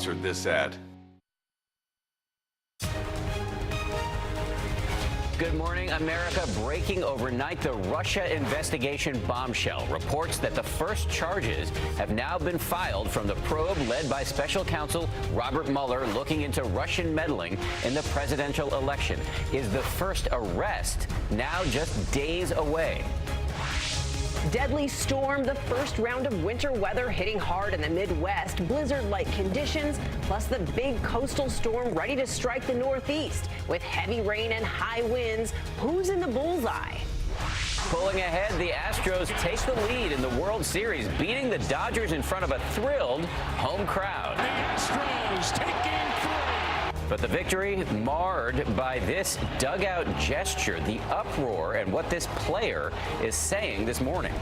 sponsored this ad. Good morning, America. Breaking overnight, the Russia investigation bombshell reports that the first charges have now been filed from the probe led by special counsel Robert Mueller looking into Russian meddling in the presidential election. Is the first arrest now just days away? Deadly storm, the first round of winter weather hitting hard in the Midwest, blizzard-like conditions, plus the big coastal storm ready to strike the Northeast. With heavy rain and high winds, who's in the bullseye? Pulling ahead, the Astros take the lead in the World Series, beating the Dodgers in front of a thrilled home crowd. The Astros taking 3. But the victory marred by this dugout gesture, the uproar, and what this player is saying this morning.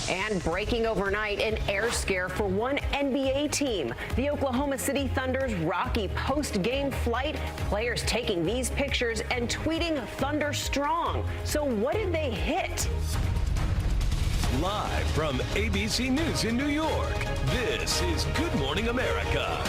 And breaking overnight, an air scare for one NBA team. The Oklahoma City Thunder's rocky post-game flight. Players taking these pictures and tweeting Thunder strong. So what did they hit? Live from ABC News in New York, this is Good Morning America.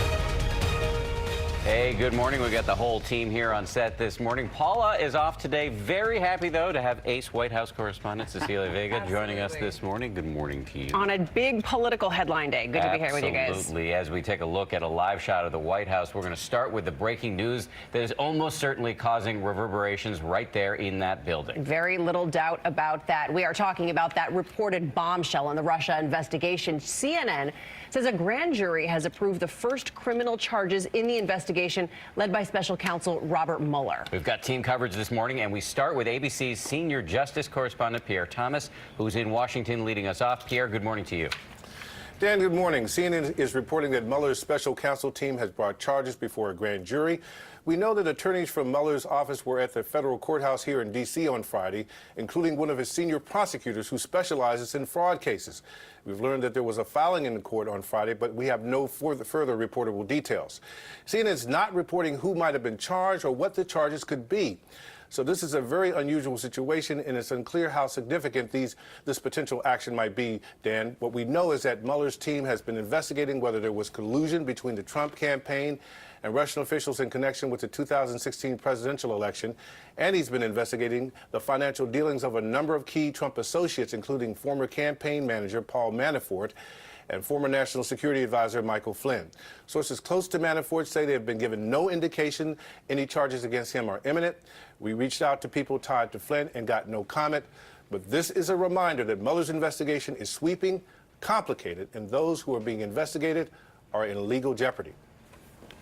Hey, good morning. We got the whole team here on set this morning. Paula is off today. Very happy, though, to have ace White House correspondent Cecilia Vega joining us this morning. Good morning to you. On a big political headline day. Good to be here with you guys. Absolutely. As we take a look at a live shot of the White House, we're going to start with the breaking news that is almost certainly causing reverberations right there in that building. Very little doubt about that. We are talking about that reported bombshell in the Russia investigation. CNN says a grand jury has approved the first criminal charges in the investigation led by special counsel Robert Mueller. We've got team coverage this morning, and we start with ABC's senior justice correspondent Pierre Thomas, who's in Washington leading us off. Pierre, good morning to you. Dan, good morning. CNN is reporting that Mueller's special counsel team has brought charges before a grand jury. We know that attorneys from Mueller's office were at the federal courthouse here in D.C. on Friday, including one of his senior prosecutors who specializes in fraud cases. We've learned that there was a filing in the court on Friday, but we have no further reportable details. CNN is not reporting who might have been charged or what the charges could be. So this is a very unusual situation, and it's unclear how significant this potential action might be, Dan. What we know is that Mueller's team has been investigating whether there was collusion between the Trump campaign and Russian officials in connection with the 2016 presidential election, and he's been investigating the financial dealings of a number of key Trump associates, including former campaign manager Paul Manafort and former National Security Advisor Michael Flynn. Sources close to Manafort say they have been given no indication any charges against him are imminent. We reached out to people tied to Flynn and got no comment. But this is a reminder that Mueller's investigation is sweeping, complicated, and those who are being investigated are in legal jeopardy.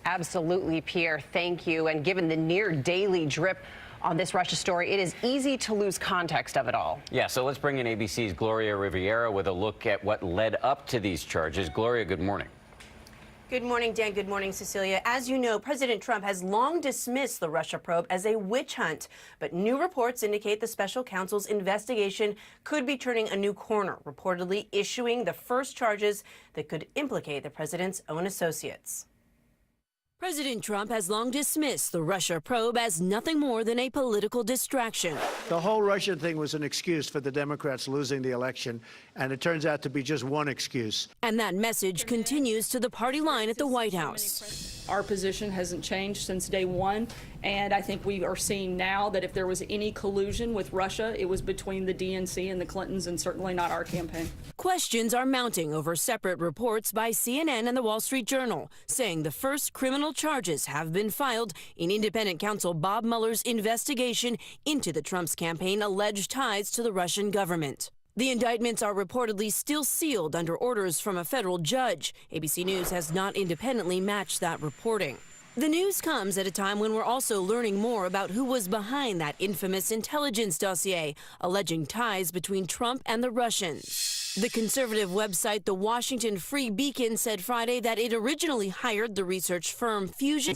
Absolutely, Pierre. Thank you. And given the near daily drip on this Russia story, it is easy to lose context of it all. Yeah, so let's bring in ABC's Gloria Riviera with a look at what led up to these charges. Gloria, good morning. Good morning, Dan. Good morning, Cecilia. As you know, President Trump has long dismissed the Russia probe as a witch hunt, but new reports indicate the special counsel's investigation could be turning a new corner, reportedly issuing the first charges that could implicate the president's own associates. President Trump has long dismissed the Russia probe as nothing more than a political distraction. The whole Russia thing was an excuse for the Democrats losing the election, and it turns out to be just one excuse. And that message continues to the party line at the White House. Our position hasn't changed since day one, and I think we are seeing now that if there was any collusion with Russia, it was between the DNC and the Clintons, and certainly not our campaign. Questions are mounting over separate reports by CNN and the Wall Street Journal, saying the first criminal charges have been filed in independent counsel Bob Mueller's investigation into the Trump's campaign alleged ties to the Russian government. The indictments are reportedly still sealed under orders from a federal judge. ABC News has not independently matched that reporting. The news comes at a time when we're also learning more about who was behind that infamous intelligence dossier alleging ties between Trump and the Russians. The conservative website The Washington Free Beacon said Friday that it originally hired the research firm Fusion